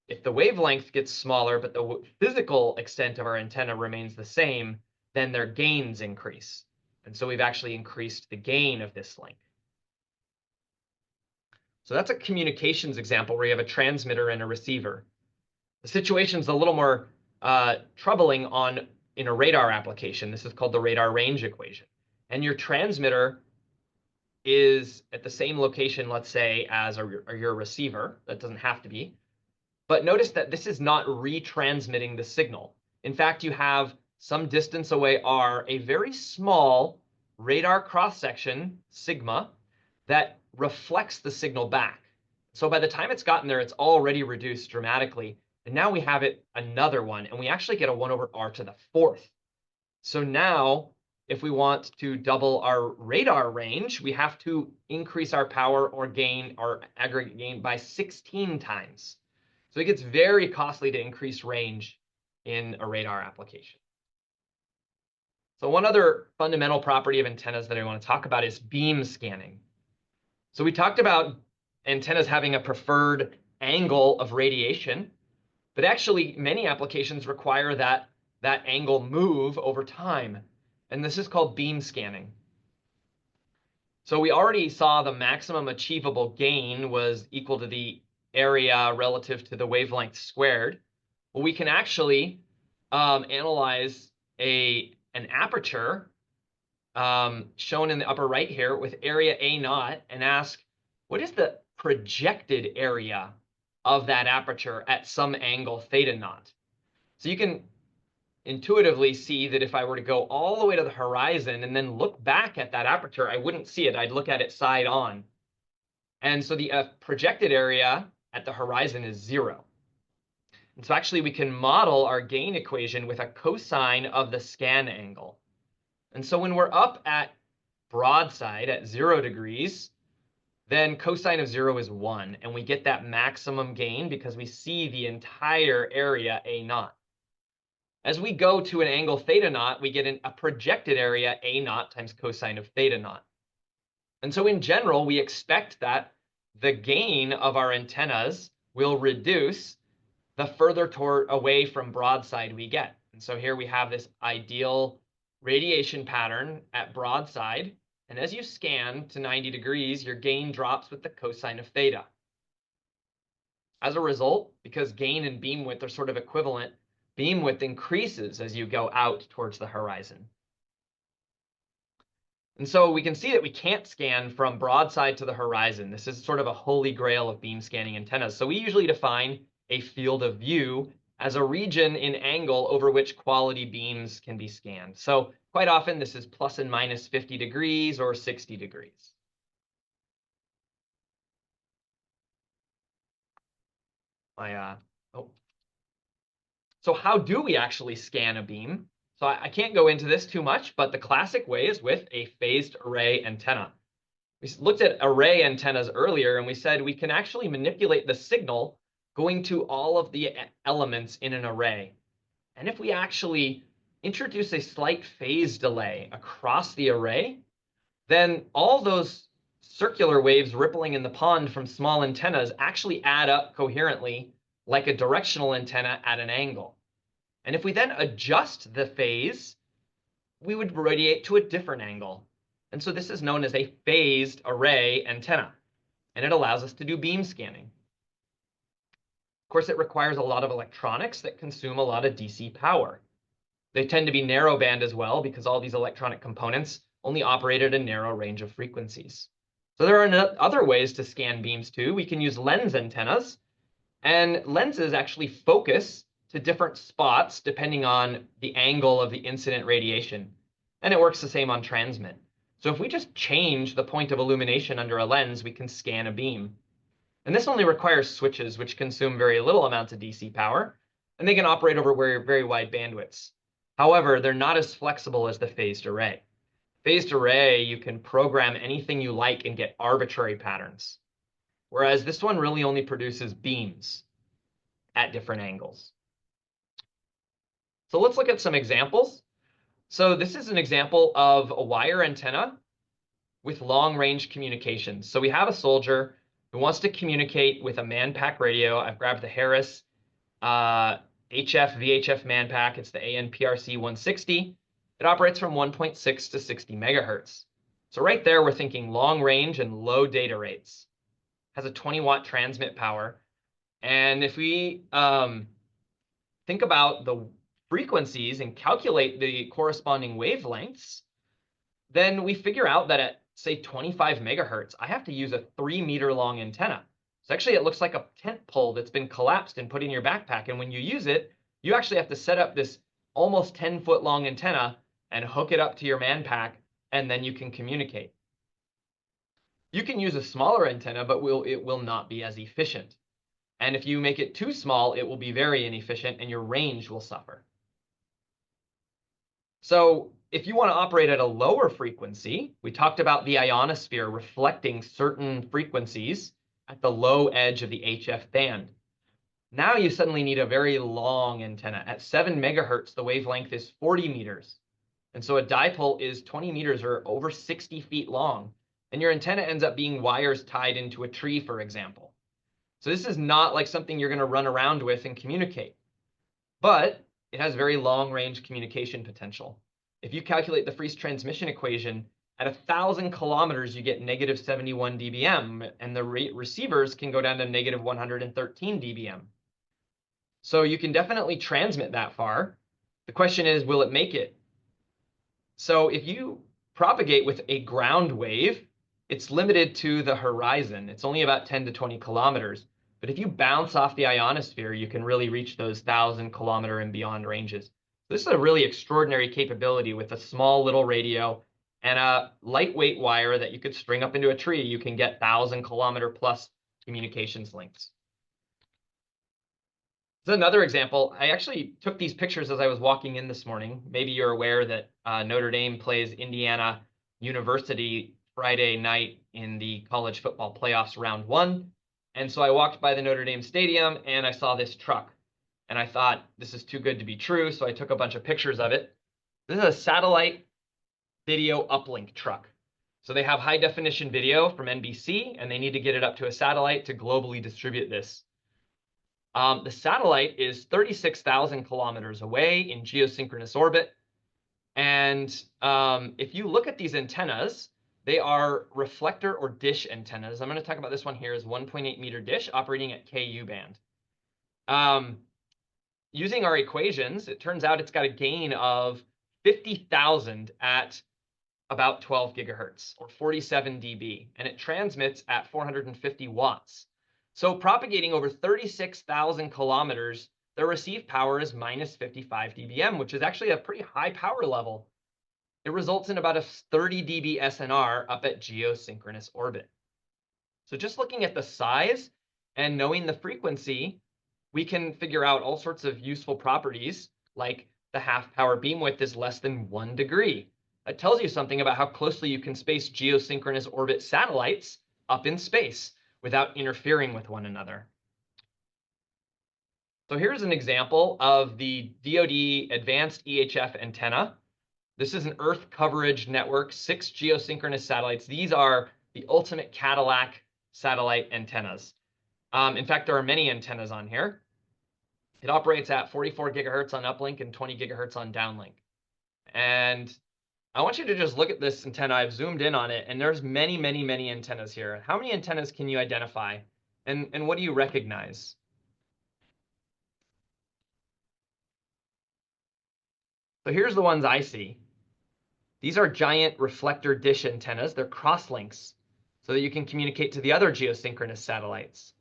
if the wavelength gets smaller, but the physical extent of our antenna remains the same, then their gains increase. And so we've actually increased the gain of this link. So that's a communications example where you have a transmitter and a receiver. The situation's a little more troubling in a radar application. This is called the radar range equation. And your transmitter is at the same location, let's say, as your receiver. That doesn't have to be. But notice that this is not retransmitting the signal. In fact, you have some distance away r, a very small radar cross-section, sigma, that reflects the signal back. So by the time it's gotten there, it's already reduced dramatically. And now we have it another one, and we actually get a 1/r⁴. So now, if we want to double our radar range, we have to increase our power or gain, our aggregate gain, by 16 times. So it gets very costly to increase range in a radar application. So one other fundamental property of antennas that I want to talk about is beam scanning. So we talked about antennas having a preferred angle of radiation, but actually many applications require that angle move over time. And this is called beam scanning. So we already saw the maximum achievable gain was equal to the area relative to the wavelength squared. Well, we can actually analyze an aperture shown in the upper right here with area A0 and ask, what is the projected area of that aperture at some angle θ0? So you can intuitively see that if I were to go all the way to the horizon and then look back at that aperture, I wouldn't see it. I'd look at it side on. And so the projected area at the horizon is 0. And so actually we can model our gain equation with a cosine of the scan angle. And so when we're up at broadside at 0 degrees, then cosine of 0 is 1, and we get that maximum gain because we see the entire area A0. As we go to an angle θ0, we get a projected area A0 times cosine of θ0. And so in general, we expect that the gain of our antennas will reduce the further away from broadside we get. And so here we have this ideal radiation pattern at broadside. And as you scan to 90 degrees, your gain drops with the cosine of θ. As a result, because gain and beam width are sort of equivalent, beam width increases as you go out towards the horizon. And so we can see that we can't scan from broadside to the horizon. This is sort of a holy grail of beam scanning antennas. So we usually define a field of view as a region in angle over which quality beams can be scanned. So quite often this is plus and minus 50 degrees or 60 degrees. So how do we actually scan a beam? So I can't go into this too much, but the classic way is with a phased array antenna. We looked at array antennas earlier, and we said we can actually manipulate the signal going to all of the elements in an array. And if we actually introduce a slight phase delay across the array, then all those circular waves rippling in the pond from small antennas actually add up coherently like a directional antenna at an angle. And if we then adjust the phase, we would radiate to a different angle. And so this is known as a phased array antenna, and it allows us to do beam scanning. course, it requires a lot of electronics that consume a lot of DC power. They tend to be narrowband as well because all these electronic components only operate at a narrow range of frequencies. So there are other ways to scan beams too. We can use lens antennas, and lenses actually focus to different spots depending on the angle of the incident radiation. And it works the same on transmit. So if we just change the point of illumination under a lens, we can scan a beam. And this only requires switches, which consume very little amounts of DC power, and they can operate over very wide bandwidths. However, they're not as flexible as the phased array. Phased array, you can program anything you like and get arbitrary patterns, whereas this one really only produces beams at different angles. So let's look at some examples. So this is an example of a wire antenna with long-range communications. So we have a soldier who wants to communicate with a manpack radio. I've grabbed the Harris HF VHF manpack. It's the ANPRC 160. It operates from 1.6 to 60 megahertz. So right there, we're thinking long range and low data rates. Has a 20-watt transmit power. And if we think about the frequencies and calculate the corresponding wavelengths, then we figure out that at, say, 25 megahertz, I have to use a 3-meter long antenna. So actually, it looks like a tent pole that's been collapsed and put in your backpack. And when you use it, you actually have to set up this almost 10-foot long antenna and hook it up to your manpack, and then you can communicate. You can use a smaller antenna, but it will not be as efficient. And if you make it too small, it will be very inefficient and your range will suffer. So if you want to operate at a lower frequency, we talked about the ionosphere reflecting certain frequencies at the low edge of the HF band. Now you suddenly need a very long antenna. At 7 megahertz, the wavelength is 40 meters. And so a dipole is 20 meters or over 60 feet long. And your antenna ends up being wires tied into a tree, for example. So this is not like something you're going to run around with and communicate. But it has very long-range communication potential. If you calculate the Friis transmission equation, at 1,000 kilometers, you get negative 71 dBm, and the receivers can go down to negative 113 dBm. So you can definitely transmit that far. The question is, will it make it? So if you propagate with a ground wave, it's limited to the horizon. It's only about 10 to 20 kilometers. But if you bounce off the ionosphere, you can really reach those 1,000-kilometer and beyond ranges. This is a really extraordinary capability with a small little radio and a lightweight wire that you could string up into a tree. You can get 1,000-kilometer plus communications links. So another example, I actually took these pictures as I was walking in this morning. Maybe you're aware that Notre Dame plays Indiana University Friday night in the college football playoffs round 1. And so I walked by the Notre Dame stadium and I saw this truck. And I thought, this is too good to be true. So I took a bunch of pictures of it. This is a satellite video uplink truck. So they have high definition video from NBC and they need to get it up to a satellite to globally distribute this. The satellite is 36,000 kilometers away in geosynchronous orbit. And if you look at these antennas, they are reflector or dish antennas. I'm going to talk about this one here as 1.8 meter dish operating at KU band. Using our equations, it turns out it's got a gain of 50,000 at about 12 gigahertz or 47 dB, and it transmits at 450 watts. So propagating over 36,000 kilometers, the received power is minus 55 dBm, which is actually a pretty high power level. It results in about a 30 dB SNR up at geosynchronous orbit. So just looking at the size and knowing the frequency, we can figure out all sorts of useful properties, like the half power beam width is less than 1 degree. That tells you something about how closely you can space geosynchronous orbit satellites up in space without interfering with one another. So here's an example of the DoD Advanced EHF antenna. This is an Earth coverage network, 6 geosynchronous satellites. These are the ultimate Cadillac satellite antennas. In fact, there are many antennas on here. It operates at 44 gigahertz on uplink and 20 gigahertz on downlink. And I want you to just look at this antenna. I've zoomed in on it, and there's many antennas here. How many antennas can you identify? And what do you recognize? So here's the ones I see. These are giant reflector dish antennas. They're crosslinks so that you can communicate to the other geosynchronous satellites.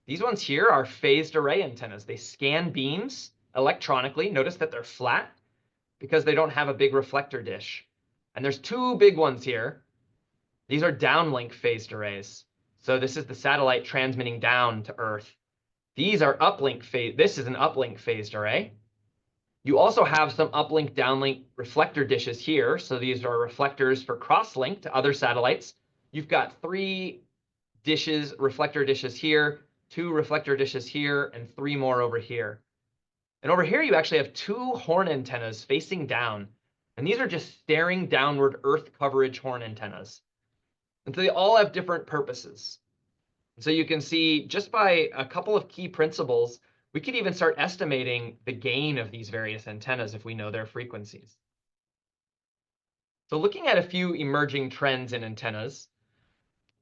These ones here are phased array antennas. They scan beams electronically. Notice that they're flat because they don't have a big reflector dish. And there's two big ones here. These are downlink phased arrays. So this is the satellite transmitting down to Earth. These are uplink phase. This is an uplink phased array. You also have some uplink, downlink reflector dishes here. So these are reflectors for crosslink to other satellites. You've got 3 dishes, reflector dishes here, 2 reflector dishes here, and 3 more over here. And over here, you actually have 2 horn antennas facing down. And these are just staring downward Earth coverage horn antennas. And so they all have different purposes. So you can see just by a couple of key principles, we could even start estimating the gain of these various antennas if we know their frequencies. So looking at a few emerging trends in antennas,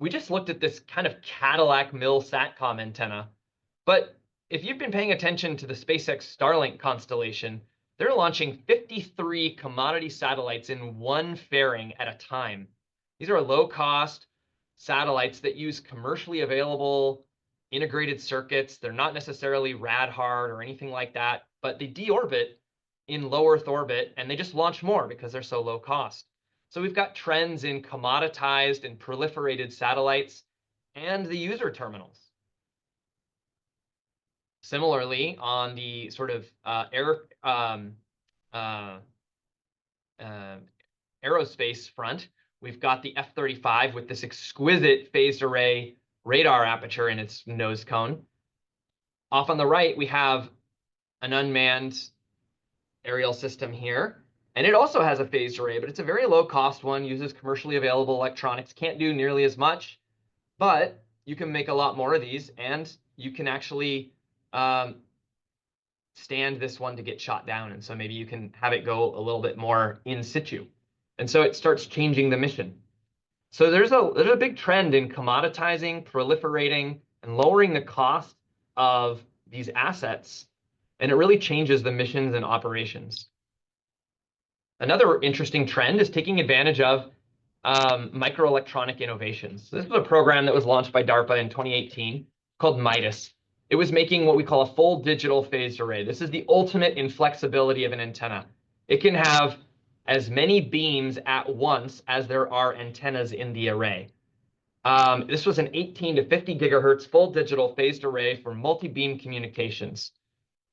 we just looked at this kind of Cadillac Mill SATCOM antenna. But if you've been paying attention to the SpaceX Starlink constellation, they're launching 53 commodity satellites in one fairing at a time. These are low-cost satellites that use commercially available integrated circuits. They're not necessarily rad hard or anything like that, but they deorbit in low Earth orbit, and they just launch more because they're so low cost. So we've got trends in commoditized and proliferated satellites and the user terminals. Similarly, on the sort of aerospace front, we've got the F-35 with this exquisite phased array radar aperture in its nose cone. Off on the right, we have an unmanned aerial system here. And it also has a phased array, but it's a very low cost one, uses commercially available electronics, can't do nearly as much, but you can make a lot more of these, and you can actually stand this one to get shot down. And so maybe you can have it go a little bit more in situ. And so it starts changing the mission. So there's a big trend in commoditizing, proliferating, and lowering the cost of these assets. And it really changes the missions and operations. Another interesting trend is taking advantage of microelectronic innovations. This was a program that was launched by DARPA in 2018 called MIDAS. It was making what we call a full digital phased array. This is the ultimate in flexibility of an antenna. It can have as many beams at once as there are antennas in the array. This was an 18 to 50 gigahertz full digital phased array for multi-beam communications,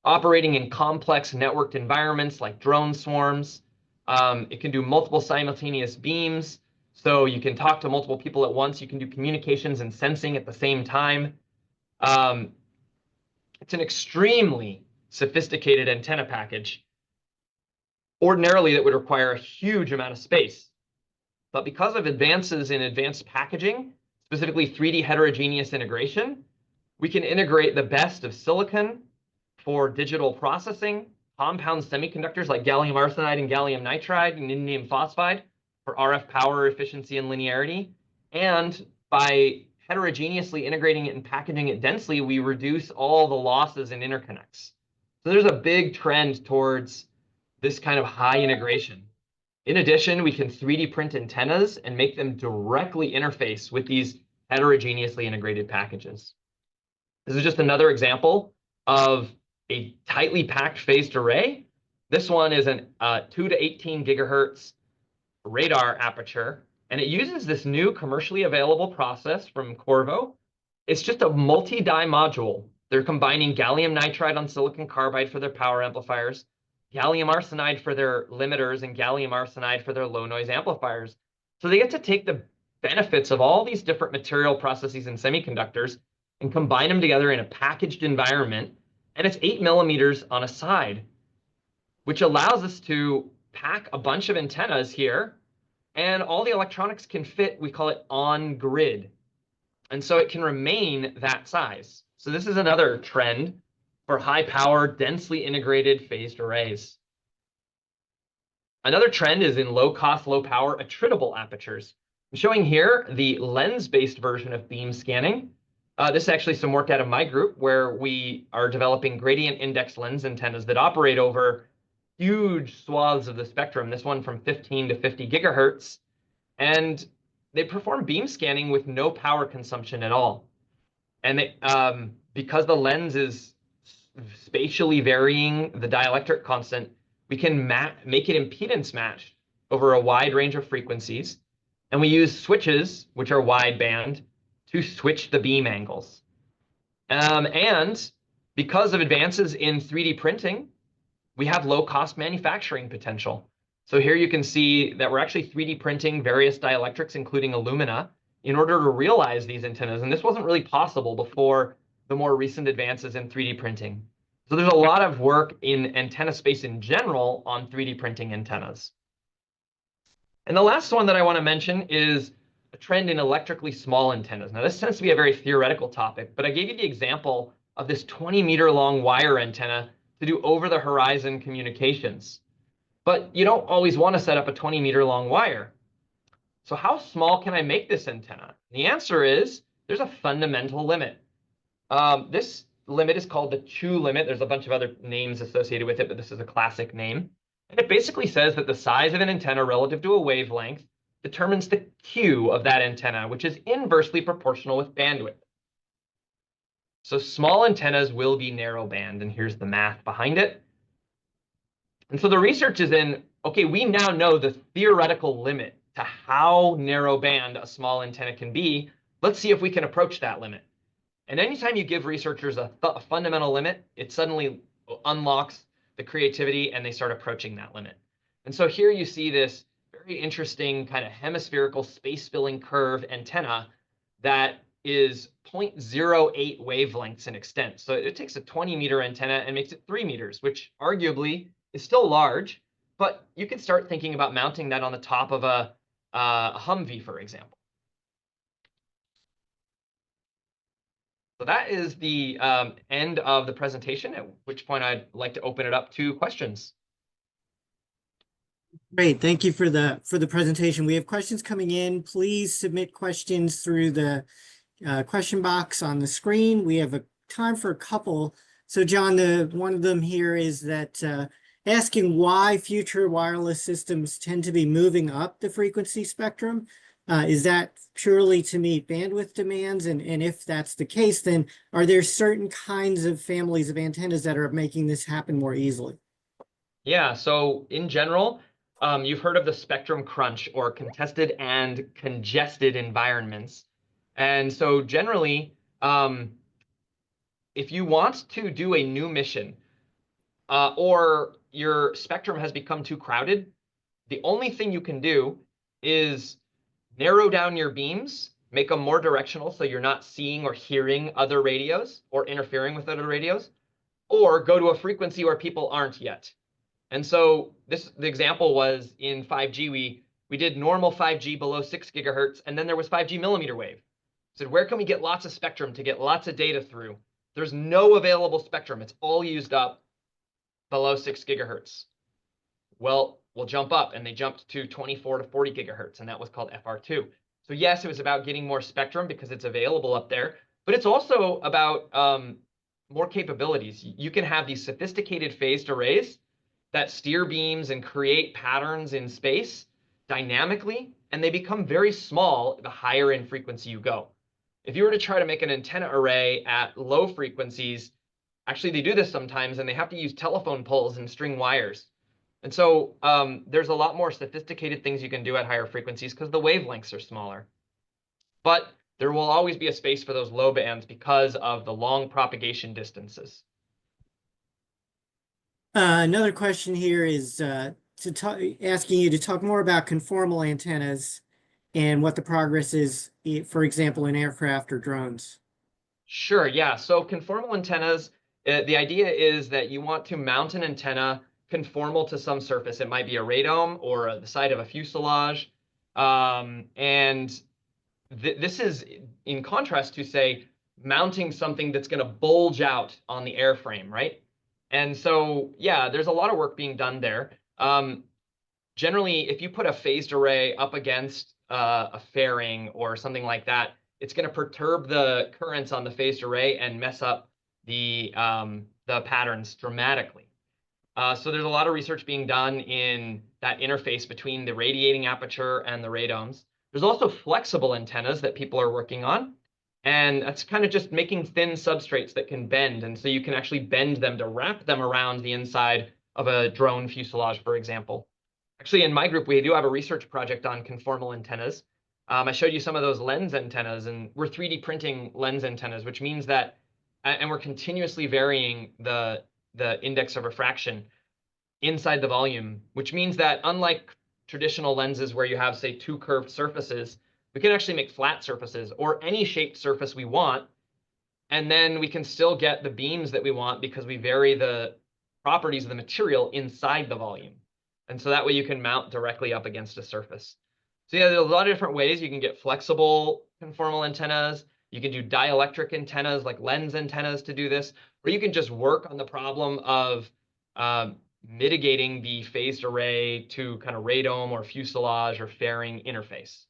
operating in complex networked environments like drone swarms. It can do multiple simultaneous beams, so you can talk to multiple people at once. You can do communications and sensing at the same time. It's an extremely sophisticated antenna package. Ordinarily, that would require a huge amount of space. But because of advances in advanced packaging, specifically 3D heterogeneous integration, we can integrate the best of silicon for digital processing, compound semiconductors like gallium arsenide and gallium nitride and indium phosphide for RF power efficiency and linearity. And by heterogeneously integrating it and packaging it densely, we reduce all the losses in interconnects. So there's a big trend towards this kind of high integration. In addition, we can 3D print antennas and make them directly interface with these heterogeneously integrated packages. This is just another example of a tightly packed phased array. This one is an 2 to 18 gigahertz radar aperture, and it uses this new commercially available process from Qorvo. It's just a multi-die module. They're combining gallium nitride on silicon carbide for their power amplifiers, gallium arsenide for their limiters, and gallium arsenide for their low noise amplifiers. So they get to take the benefits of all these different material processes and semiconductors and combine them together in a packaged environment. And it's 8 millimeters on a side, which allows us to pack a bunch of antennas here, and all the electronics can fit, we call it on grid. And so it can remain that size. So this is another trend for high power, densely integrated phased arrays. Another trend is in low cost, low power attritable apertures. I'm showing here the lens-based version of beam scanning. This is actually some work out of my group where we are developing gradient index lens antennas that operate over huge swaths of the spectrum, this one from 15 to 50 gigahertz, and they perform beam scanning with no power consumption at all. And because the lens is spatially varying the dielectric constant, we can make it impedance matched over a wide range of frequencies. And we use switches, which are wideband, to switch the beam angles. And because of advances in 3D printing, we have low-cost manufacturing potential. So here you can see that we're actually 3D printing various dielectrics, including alumina, in order to realize these antennas. And this wasn't really possible before the more recent advances in 3D printing. So there's a lot of work in antenna space in general on 3D printing antennas. And the last one that I want to mention is a trend in electrically small antennas. Now, this tends to be a very theoretical topic, but I gave you the example of this 20-meter long wire antenna to do over-the-horizon communications. But you don't always want to set up a 20-meter long wire. So how small can I make this antenna? The answer is there's a fundamental limit. This limit is called the Chu limit. There's a bunch of other names associated with it, but this is a classic name. And it basically says that the size of an antenna relative to a wavelength determines the Q of that antenna, which is inversely proportional with bandwidth. So small antennas will be narrow band, and here's the math behind it. And so the research is in, okay, we now know the theoretical limit to how narrow band a small antenna can be. Let's see if we can approach that limit. And anytime you give researchers a fundamental limit, it suddenly unlocks the creativity and they start approaching that limit. And so here you see this very interesting kind of hemispherical space-filling curve antenna that is 0.08 wavelengths in extent. So it takes a 20-meter antenna and makes it 3 meters, which arguably is still large, but you can start thinking about mounting that on the top of a Humvee, for example. So that is the end of the presentation, at which point I'd like to open it up to questions. Great, thank you for the presentation. We have questions coming in. Please submit questions through the question box on the screen. We have time for a couple. So John, one of them here is that asking why future wireless systems tend to be moving up the frequency spectrum. Is that purely to meet bandwidth demands? And if that's the case, then are there certain kinds of families of antennas that are making this happen more easily? Yeah, so in general, you've heard of the spectrum crunch or contested and congested environments. And so generally, if you want to do a new mission or your spectrum has become too crowded, the only thing you can do is narrow down your beams, make them more directional so you're not seeing or hearing other radios or interfering with other radios, or go to a frequency where people aren't yet. And so the example was in 5G, we did normal 5G below 6 gigahertz, and then there was 5G millimeter wave. Said, where can we get lots of spectrum to get lots of data through? There's no available spectrum. It's all used up below 6 gigahertz. Well, we'll jump up, and they jumped to 24 to 40 gigahertz, and that was called FR2. So yes, it was about getting more spectrum because it's available up there, but it's also about more capabilities. You can have these sophisticated phased arrays that steer beams and create patterns in space dynamically, and they become very small the higher in frequency you go. If you were to try to make an antenna array at low frequencies, actually they do this sometimes, and they have to use telephone poles and string wires. And so there's a lot more sophisticated things you can do at higher frequencies because the wavelengths are smaller. But there will always be a space for those low bands because of the long propagation distances. Another question here is asking you to talk more about conformal antennas and what the progress is, for example, in aircraft or drones. Sure, yeah. So conformal antennas, the idea is that you want to mount an antenna conformal to some surface. It might be a radome or the side of a fuselage. And this is in contrast to, say, mounting something that's going to bulge out on the airframe, right? And so, yeah, there's a lot of work being done there. Generally, if you put a phased array up against a fairing or something like that, it's going to perturb the currents on the phased array and mess up the patterns dramatically. So there's a lot of research being done in that interface between the radiating aperture and the radomes. There's also flexible antennas that people are working on. And that's kind of just making thin substrates that can bend. And so you can actually bend them to wrap them around the inside of a drone fuselage, for example. Actually, in my group, we do have a research project on conformal antennas. I showed you some of those lens antennas, and we're 3D printing lens antennas, which means that, and we're continuously varying the index of refraction inside the volume, which means that unlike traditional lenses where you have, say, two curved surfaces, we can actually make flat surfaces or any shaped surface we want, and then we can still get the beams that we want because we vary the properties of the material inside the volume. And so that way you can mount directly up against a surface. So yeah, there's a lot of different ways you can get flexible conformal antennas. You can do dielectric antennas like lens antennas to do this, or you can just work on the problem of mitigating the phased array to kind of radome or fuselage or fairing interface.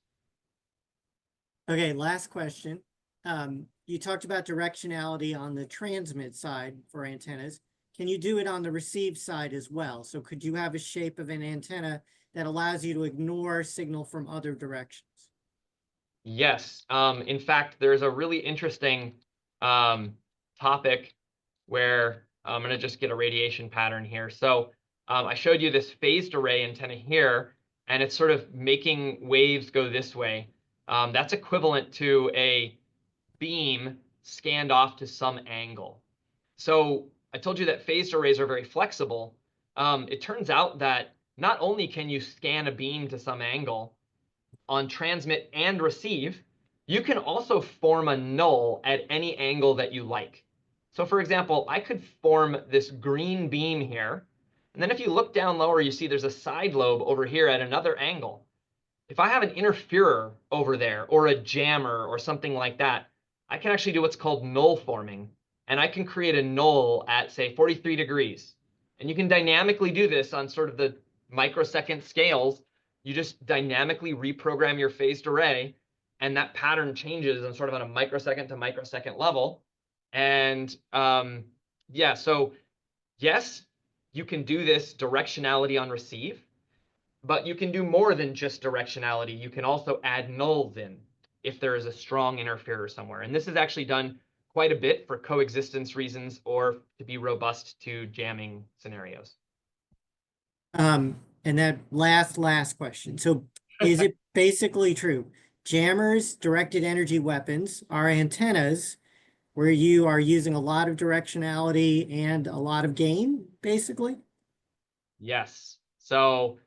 Okay, last question. You talked about directionality on the transmit side for antennas. Can you do it on the receive side as well? So could you have a shape of an antenna that allows you to ignore signal from other directions? Yes. In fact, there's a really interesting topic where I'm going to just get a radiation pattern here. So I showed you this phased array antenna here, and it's sort of making waves go this way. That's equivalent to a beam scanned off to some angle. So I told you that phased arrays are very flexible. It turns out that not only can you scan a beam to some angle on transmit and receive, you can also form a null at any angle that you like. So for example, I could form this green beam here, and then if you look down lower, you see there's a side lobe over here at another angle. If I have an interferer over there or a jammer or something like that, I can actually do what's called null forming. And I can create a null at, say, 43 degrees. And you can dynamically do this on sort of the microsecond scales. You just dynamically reprogram your phased array, and that pattern changes on sort of on a microsecond to microsecond level. And yeah, so yes, you can do this directionality on receive. But you can do more than just directionality. You can also add nulls in if there is a strong interferer somewhere. And this is actually done quite a bit for coexistence reasons or to be robust to jamming scenarios. And that last question. So is it basically true? Jammers, directed energy weapons, are antennas where you are using a lot of directionality and a lot of gain, basically? Yes. So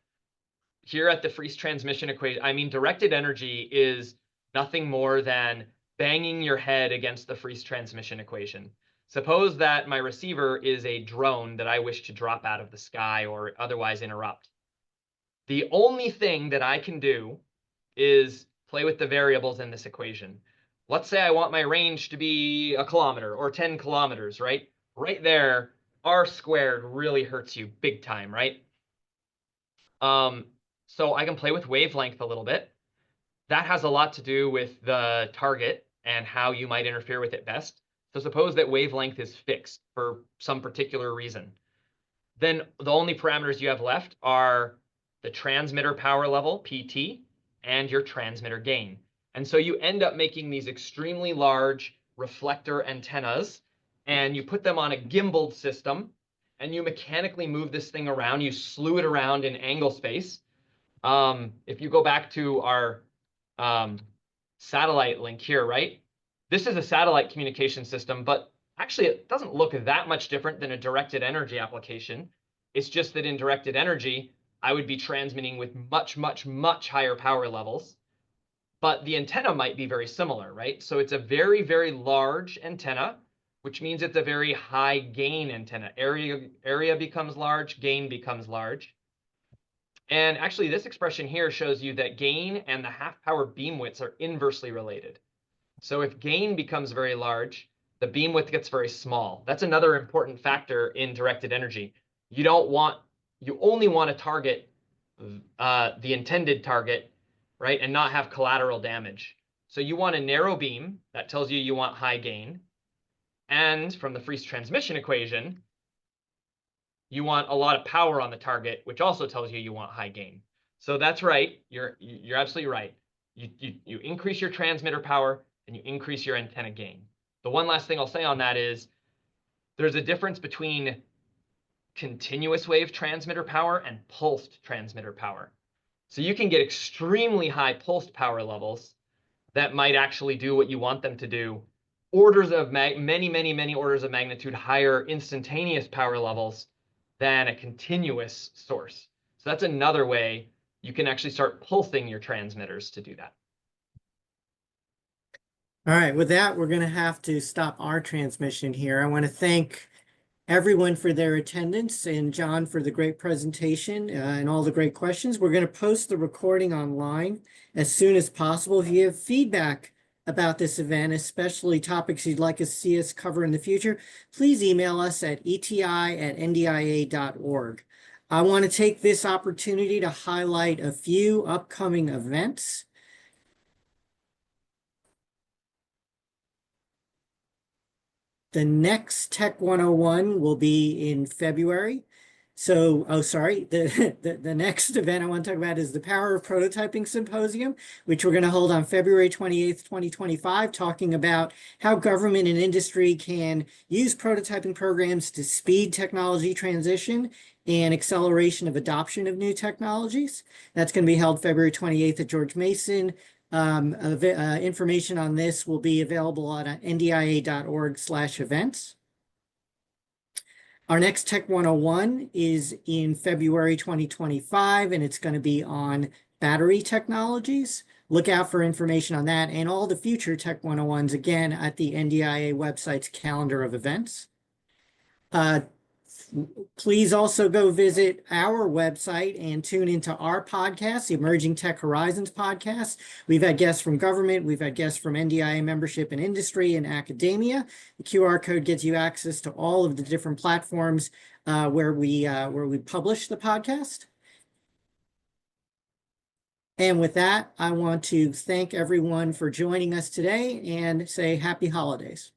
here at the Friese transmission equation, I mean, directed energy is nothing more than banging your head against the Friese transmission equation. Suppose that my receiver is a drone that I wish to drop out of the sky or otherwise interrupt. The only thing that I can do is play with the variables in this equation. Let's say I want my range to be a kilometer or 10 kilometers, right? Right there, r squared really hurts you big time, right? So I can play with wavelength a little bit. That has a lot to do with the target and how you might interfere with it best. So suppose that wavelength is fixed for some particular reason. Then the only parameters you have left are the transmitter power level, PT, and your transmitter gain. And so you end up making these extremely large reflector antennas, and you put them on a gimbaled system, and you mechanically move this thing around. You slew it around in angle space. If you go back to our satellite link here, right? This is a satellite communication system, but actually it doesn't look that much different than a directed energy application. It's just that in directed energy, I would be transmitting with much, much, much higher power levels, but the antenna might be very similar, right? So it's a very, very large antenna, which means it's a very high gain antenna. Area becomes large, gain becomes large. And actually, this expression here shows you that gain and the half power beam widths are inversely related. So if gain becomes very large, the beam width gets very small. That's another important factor in directed energy. You only want to target the intended target, right, and not have collateral damage. So you want a narrow beam. That tells you want high gain. And from the Friese transmission equation, you want a lot of power on the target, which also tells you want high gain. So that's right. You're absolutely right. You increase your transmitter power and you increase your antenna gain. The one last thing I'll say on that is there's a difference between continuous wave transmitter power and pulsed transmitter power. So you can get extremely high pulsed power levels that might actually do what you want them to do. Orders of many orders of magnitude higher instantaneous power levels than a continuous source. So that's another way you can actually start pulsing your transmitters to do that. All right, with that, we're going to have to stop our transmission here. I want to thank everyone for their attendance and John for the great presentation and all the great questions. We're going to post the recording online as soon as possible. If you have feedback about this event, especially topics you'd like to see us cover in the future, please email us at eti@ndia.org. I want to take this opportunity to highlight a few upcoming events. The next Tech 101 will be in February. So, the next event I want to talk about is the Power of Prototyping Symposium, which we're going to hold on February 28th, 2025, talking about how government and industry can use prototyping programs to speed technology transition and acceleration of adoption of new technologies. That's going to be held February 28th at George Mason. Information on this will be available on ndia.org/events. Our next Tech 101 is in February 2025, and it's going to be on battery technologies. Look out for information on that and all the future Tech 101s again at the NDIA website's calendar of events. Please also go visit our website and tune into our podcast, the Emerging Tech Horizons podcast. We've had guests from government. We've had guests from NDIA membership and industry and academia. The QR code gets you access to all of the different platforms where we publish the podcast. And with that, I want to thank everyone for joining us today and say happy holidays.